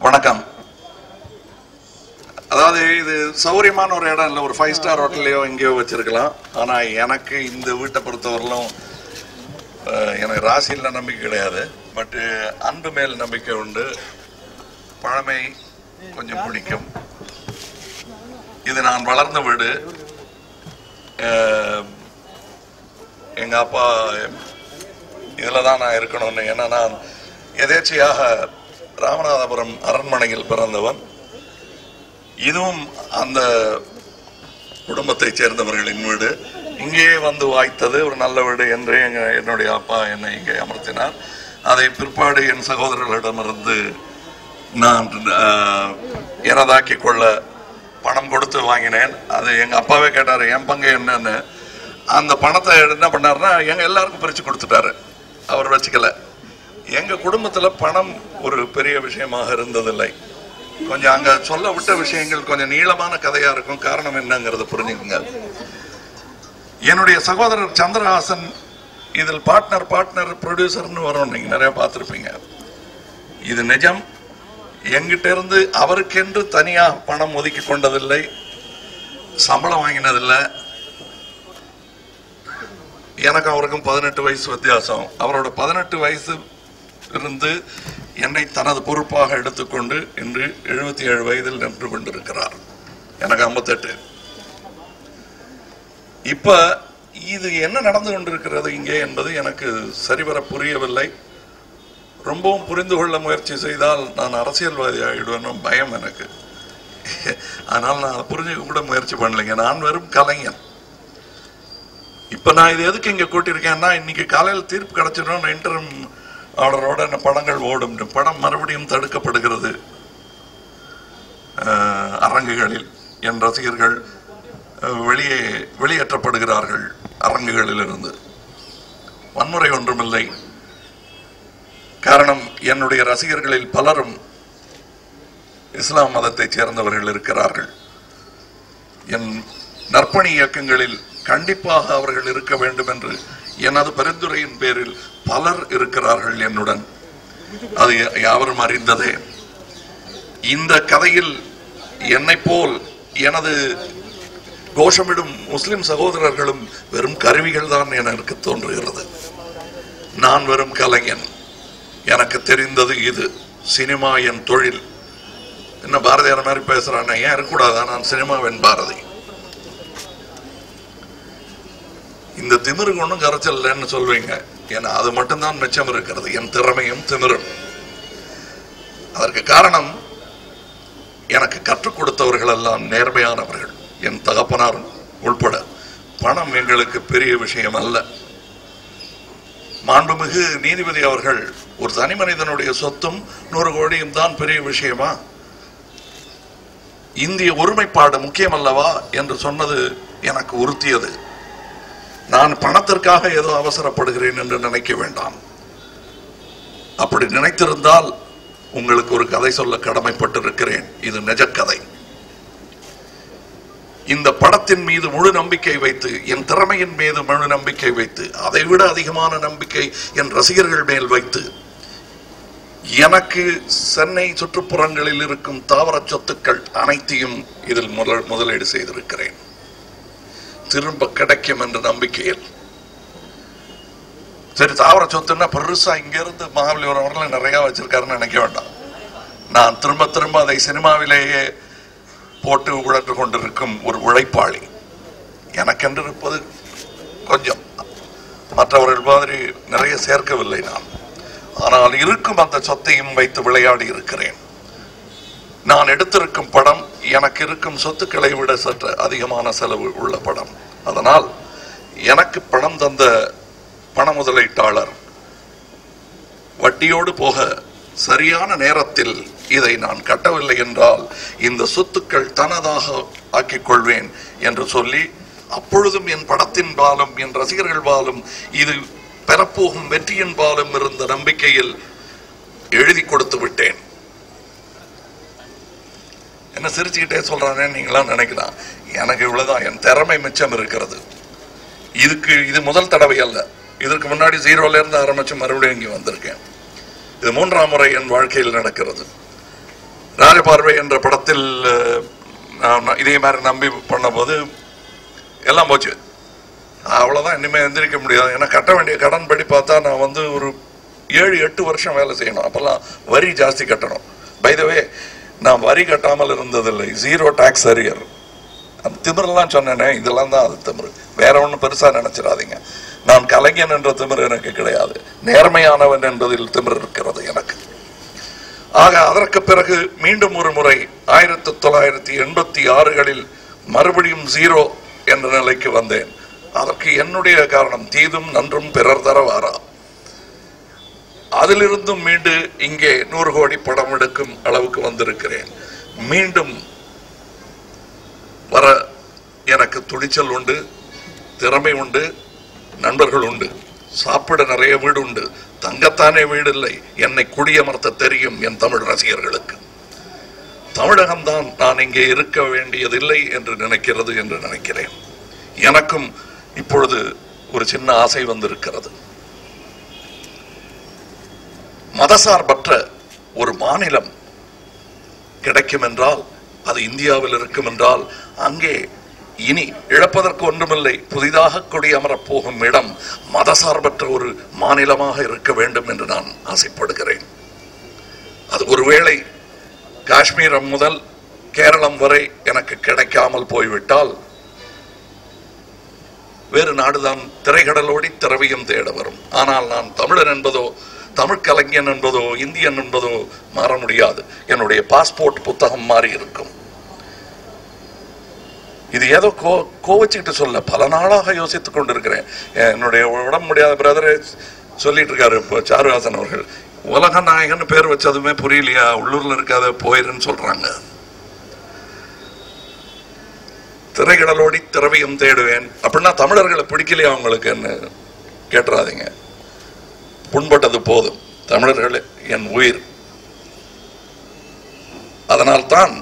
வணக்கம். அதாவது இது சௌரியமான ஒரு இடம் இல்லை, ஒரு 5 ஸ்டார் ஹோட்டல்லையோ எங்கேயோ வச்சிருக்கலாம். ஆனால் எனக்கு இந்த வீட்டை பொறுத்தவரையிலும் எனக்கு ராசியில் நம்பிக்கை கிடையாது. பட்டு அன்பு மேல் நம்பிக்கை உண்டு. பழமை கொஞ்சம் பிடிக்கும். இது நான் வளர்ந்த வீடு. எங்கள் அப்பா இதில் தான் நான் இருக்கணும்னு. ஏன்னா நான் எதேச்சையாக ராமநாதபுரம் அரண்மனையில் பிறந்தவன். இதுவும் அந்த குடும்பத்தைச் சேர்ந்தவர்களின் வீடு. இங்கே வந்து வாய்த்தது ஒரு நல்ல வீடு என்று என்னுடைய அப்பா என்னை இங்கே அமர்த்தினார். அதை பிற்பாடு என் சகோதரர்களிடமிருந்து நான் எனதாக்கி கொள்ள பணம் கொடுத்து வாங்கினேன். அது எங்கள் அப்பாவே கேட்டார் என் பங்கு என்னன்னு. அந்த பணத்தை என்ன பண்ணாருன்னா எங்கள் எல்லாருக்கும் பிரித்து கொடுத்துட்டாரு. அவர் வச்சுக்கல. எங்கள் குடும்பத்தில் பணம் ஒரு பெரிய விஷயமாக இருந்ததில்லை. கொஞ்சம் அங்கே சொல்ல விட்ட விஷயங்கள் கொஞ்சம் நீளமான கதையாக இருக்கும். காரணம் என்னங்கிறத புரிஞ்சுக்குங்க. என்னுடைய சகோதரர் சந்திரஹாசன் இதில் பார்ட்னர் ப்ரொடியூசர்னு வரும். நீங்கள் நிறைய பார்த்துருப்பீங்க. இது நிஜம். எங்கிட்ட இருந்து அவருக்கென்று தனியாக பணம் ஒதுக்கி கொண்டதில்லை, சம்பளம் வாங்கினதில்லை. எனக்கு அவருக்கும் 18 வயசு வித்தியாசம். அவரோட 18 வயசு இருந்து என்னை தனது பொறுப்பாக எடுத்துக்கொண்டு இன்று 77 வயதில் நின்று கொண்டிருக்கிறார். எனக்கு 58. இப்ப இது என்ன நடந்து கொண்டிருக்கிறது இங்கே என்பது எனக்கு சரிவர புரியவில்லை. ரொம்பவும் புரிந்து கொள்ள முயற்சி செய்தால் நான் அரசியல்வாதி ஆகிடுவேன்னு பயம் எனக்கு. அதனால் நான் புரிஞ்சுக்க கூட முயற்சி பண்ணலைங்க. நான் வெறும் கலைஞன். இப்ப நான் இது எதுக்கு இங்க கூட்டியிருக்கேன்னா, இன்னைக்கு காலையில் தீர்ப்பு கிடைச்சிடும், இன்டர்ம் ஆர்டரோட படங்கள் ஓடும். படம் மறுபடியும் தடுக்கப்படுகிறது அரங்குகளில். என் ரசிகர்கள் வெளியேற்றப்படுகிறார்கள் அரங்குகளில் இருந்து. வன்முறை ஒன்றுமில்லை. காரணம், என்னுடைய ரசிகர்களில் பலரும் இஸ்லாம் மதத்தைச் சேர்ந்தவர்கள் இருக்கிறார்கள். என் நற்பணி இயக்கங்களில் கண்டிப்பாக அவர்கள் இருக்க வேண்டும் என்று எனது பரிந்துரையின் பேரில் பலர் இருக்கிறார்கள் என்னுடன். அது யாவரும் அறிந்ததே. இந்த கதையில் என்னை போல் எனது கோஷமிடும் முஸ்லிம் சகோதரர்களும் வெறும் கருவிகள் தான் எனக்கு தோன்றுகிறது. நான் வெறும் கலைஞன். எனக்கு தெரிந்தது இது. சினிமா என் தொழில். என்ன பாரதியார் மாதிரி பேசுறான், ஏன் இருக்கக்கூடாதா? நான் சினிமாவின் பாரதி. இந்த திமிருக்கு ஒன்றும் கரைச்சல் இல்லைன்னு சொல்வீங்க. ஏன்னா அது மட்டும்தான் மிச்சம் இருக்கிறது, என் திறமையும் திமிரும். அதற்கு காரணம், எனக்கு கற்றுக் கொடுத்தவர்கள் எல்லாம் நேர்மையானவர்கள், என் தகப்பனார் உள்பட. பணம் எங்களுக்கு பெரிய விஷயம் அல்ல. மாண்புமிகு நீதிபதி அவர்கள், ஒரு தனி மனிதனுடைய சொத்தும் 100 கோடியும் தான் பெரிய விஷயமா? இந்திய ஒருமைப்பாடு முக்கியம் அல்லவா என்று சொன்னது எனக்கு உறுத்தியது. நான் பணத்திற்காக ஏதோ அவசரப்படுகிறேன் என்று நினைக்க வேண்டாம். அப்படி நினைத்திருந்தால் உங்களுக்கு ஒரு கதை சொல்ல கடமைப்பட்டிருக்கிறேன். இது நிஜ கதை. இந்த படத்தின் மீது முழு நம்பிக்கை வைத்து, என் திறமையின் மீது முழு நம்பிக்கை வைத்து, அதைவிட அதிகமான நம்பிக்கை என் ரசிகர்கள் மேல் வைத்து, எனக்கு சென்னை சுற்றுப்புறங்களில் இருக்கும் தாவர சொத்துக்கள் அனைத்தையும் இதில் முதலீடு செய்திருக்கிறேன். திரும்ப கிடைக்கும் என்ற நம்பிக்கையில். சரி, தாவர சொத்துன்னா பெருசா இங்க இருந்து மகாபலிபுரம் வரல நிறைய வச்சிருக்காருன்னு நினைக்க வேண்டாம். நான் திரும்ப திரும்ப அதை சினிமாவிலேயே போட்டு உழன்று கொண்டிருக்கும் ஒரு உழைப்பாளி. எனக்கென்று இருப்பது கொஞ்சம். மற்றவர்கள் மாதிரி நிறைய சேர்க்கவில்லை நான். ஆனால் இருக்கும் அந்த சொத்தையும் வைத்து விளையாடி இருக்கிறேன். நான் எடுத்திருக்கும் படம் எனக்கு இருக்கும் சொத்துக்களை விட சற்று அதிகமான செலவு உள்ள படம். அதனால் எனக்கு பணம் தந்த பண முதலீட்டாளர் வட்டியோடு போக சரியான நேரத்தில் இதை நான் கட்டவில்லை என்றால் இந்த சொத்துக்கள் தனதாக ஆக்கிக் கொள்வேன் என்று சொல்லி, அப்பொழுதும் என் படத்தின் பாலும் என் ரசிகர்கள் பாலும் இது பெறப்போகும் வெற்றியின் பாலும் இருந்த நம்பிக்கையில் எழுதி கொடுத்து விட்டேன். என்ன சிரிச்சுக்கிட்டே சொல்றானே நீங்களாம் நினைக்கலாம். எனக்கு இவ்வளவுதான், என் திறமை மிச்சம் இருக்கிறது. இது முதல் தடவை அல்ல. இதற்கு முன்னாடி 0ல இருந்து ஆரம்பிச்சு மறுபடியும் இங்கே வந்திருக்கேன். இது 3ஆம் முறை என் வாழ்க்கையில் நடக்கிறது. ராஜபார்வை என்ற படத்தில் இதே மாதிரி நம்பி பண்ணபோது எல்லாம் போச்சு. அவ்வளவுதான், இனிமே எந்திரிக்க முடியாது. ஏன்னா கட்ட வேண்டிய கடன் படி பார்த்தா நான் ஒரு 7-8 வருஷம் வேலை செய்யணும். அப்பெல்லாம் வரி ஜாஸ்தி கட்டணும். பை தி வே, நான் வரி கட்டாமல் இருந்ததில்லை. 0 டாக்ஸ் அரியர். அந்த திமிரெல்லாம் சொன்னேனே, இதெல்லாம் தான் அது திமிரு. வேற ஒன்றும் பெருசா நினைச்சிடாதீங்க. நான் கலைஞன் என்ற திமிரு எனக்கு கிடையாது. நேர்மையானவன் என்பதில் திமிரு இருக்கிறது எனக்கு. ஆக அதற்கு பிறகு மீண்டும் ஒரு முறை 1986களில் மறுபடியும் 0 என்ற நிலைக்கு வந்தேன். அதற்கு என்னுடைய காரணம் தீதும் நன்றும் பிறர் தர வாரா. அதிலிருந்தும் மீண்டு இங்கே 100 கோடி படம் எடுக்கும் அளவுக்கு வந்திருக்கிறேன். மீண்டும் வர எனக்கு துணிச்சல் உண்டு, திறமை உண்டு, நண்பர்கள் உண்டு, சாப்பிட நிறைய வீடு உண்டு. தங்கத்தானே வீடு இல்லை, என்னை குடியமர்த்த தெரியும் என் தமிழ் ரசிகர்களுக்கு. தமிழகம்தான் நான் இங்கே இருக்க வேண்டியதில்லை என்று நினைக்கிறது என்று நினைக்கிறேன். எனக்கும் இப்பொழுது ஒரு சின்ன ஆசை வந்திருக்கிறது. மதசார்பற்ற ஒரு மாநிலம் கிடைக்கும் என்றால், அது இந்தியாவில் இருக்கும் என்றால், அங்கே இனி இழப்பதற்கு ஒன்றுமில்லை. புதிதாக கொடியமரப் போகும் இடம் மதசார்பற்ற ஒரு மாநிலமாக இருக்க வேண்டும் என்று நான் ஆசைப்படுகிறேன். அது ஒருவேளை காஷ்மீரம் முதல் கேரளம் வரை எனக்கு கிடைக்காமல் போய்விட்டால், வேறு நாடுதான் திரைக்கடலோடி திரவியம் தேட வரும். ஆனால் நான் தமிழன் என்பதோ, தமிழ் கலைஞன் என்பதோ, இந்தியன் என்பதோ மாற முடியாது. என்னுடைய பாஸ்போர்ட் புத்தகம் மாறி இருக்கும். இது ஏதோ கோவச்சுக்கிட்டு சொல்ல, பல நாளாக யோசித்துக் கொண்டிருக்கிறேன். என்னுடைய உடம்பு முடியாத பிரதரே சொல்லிட்டு இருக்காரு இப்போ சாருஹாசன் அவர்கள், உலக நாயகன் பேர் வச்சதுமே புரியலையா, உள்ளூர்ல இருக்காத போயிருன்னு சொல்றாங்க. திரைக்கடலோடி திரவியம் தேடுவேன் அப்படின்னா தமிழர்களை பிடிக்கலையா அவங்களுக்குன்னு கேட்டுறாதீங்க. புண்பட்டது போதும். தமிழர்கள் என் உயிர். அதனால்தான்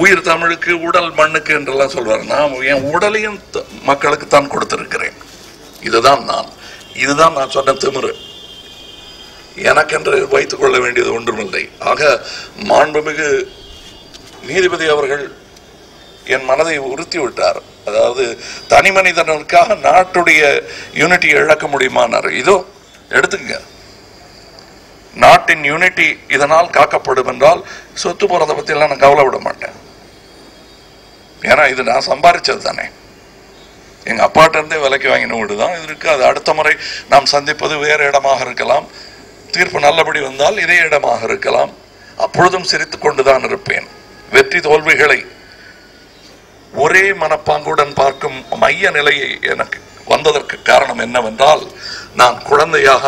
உயிர் தமிழுக்கு உடல் மண்ணுக்கு என்றெல்லாம் சொல்வார். நான் என் உடலையும் மக்களுக்கு தான் கொடுத்திருக்கிறேன். இதுதான் நான் சொன்ன திமிரு. எனக்கென்று வைத்துக் கொள்ள வேண்டியது ஒன்றுமில்லை. ஆக மாண்புமிகு நீதிபதி அவர்கள் என் மனதை உறுத்தி விட்டார். அதாவது தனி மனிதனுக்காக நாட்டுடைய யூனிட்டி இழக்க முடியுமானார். இதோ எடுத்துங்க, நாட்டின் யூனிட்டி இதனால் காக்கப்படும் என்றால் சொத்து போறதை பத்தி எல்லாம் நான் கவலை விட மாட்டேன். ஏன்னா இது நான் சம்பாதிச்சது தானே. எங்க அப்பாட்ட இருந்தே விலைக்கு வாங்கின வீடு தான் இது இருக்கு. அது அடுத்த முறை நாம் சந்திப்பது வேறு இடமாக இருக்கலாம். தீர்ப்பு நல்லபடி வந்தால் இதே இடமாக இருக்கலாம். அப்பொழுதும் சிரித்துக் கொண்டுதான் இருப்பேன். வெற்றி தோல்விகளை ஒரே மனப்பாங்குடன் பார்க்கும் மைய நிலையை எனக்கு வந்ததற்கு காரணம் என்னவென்றால், நான் குழந்தையாக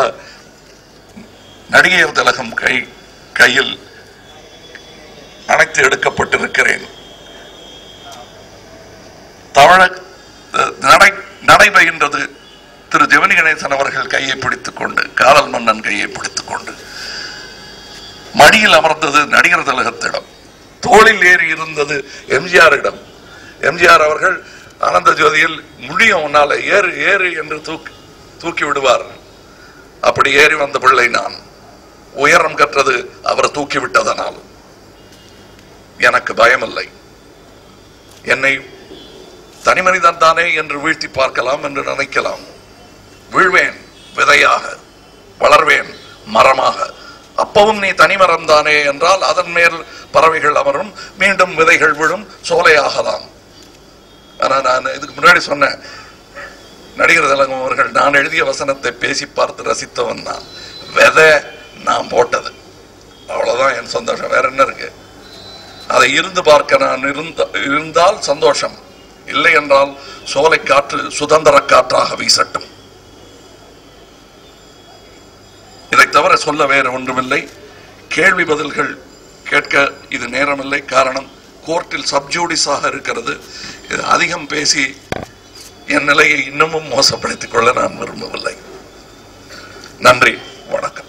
நடிகர் திலகம் கையில் அணைத்து எடுக்கப்பட்டிருக்கிறேன். நடைபெறுகின்றது திரு ஜெமினி கணேசன் அவர்கள் கையை பிடித்துக் கொண்டு, காதல் மன்னன் கையை பிடித்துக் கொண்டு. மடியில் அமர்ந்தது நடிகர் திலகத்திடம், தோளில் ஏறி இருந்தது எம்ஜிஆரிடம். எம்ஜிஆர் அவர்கள் ஆனந்த ஜோதியில் முடியும் உன்னால ஏறு ஏறு என்று தூக்கி விடுவார். அப்படி ஏறி வந்த பிள்ளை நான். உயரம் கற்றது அவர் தூக்கி விட்டதனால். எனக்கு பயமில்லை. என்னை தனி மனிதன் தானே என்று வீழ்த்தி பார்க்கலாம் என்று நினைக்கலாம். வீழ்வேன் விதையாக, வளர்வேன் மரமாக. அப்பவும் நீ தனிமரம் தானே என்றால் அதன் மேல் பறவைகள் அமரும், மீண்டும் விதைகள் விழும், சோலையாகலாம். ஆனா நான் இதுக்கு முன்னாடி சொன்னேன், நடிகர் திலகம் அவர்கள் நான் எழுதிய வசனத்தை பேசி பார்த்து ரசித்தவன் நான். விதை நான் போட்டது, அவ்வளவுதான் என் சந்தோஷம். வேற என்ன இருக்கு? அதை இருந்து பார்க்க நான் இருந்தால் சந்தோஷம். இல்லை என்றால் சோலை காற்று சுதந்திர காற்றாக வீசட்டும். இதை தவிர சொல்ல வேற ஒன்றுமில்லை. கேள்வி பதில்கள் கேட்க இது நேரமில்லை. காரணம், கோர்ட்டில் சப்ஜூடிஸாக இருக்கிறது. அதிகம் பேசி என் நிலையை இன்னமும் மோசப்படுத்திக் கொள்ள நான் விரும்பவில்லை. நன்றி, வணக்கம்.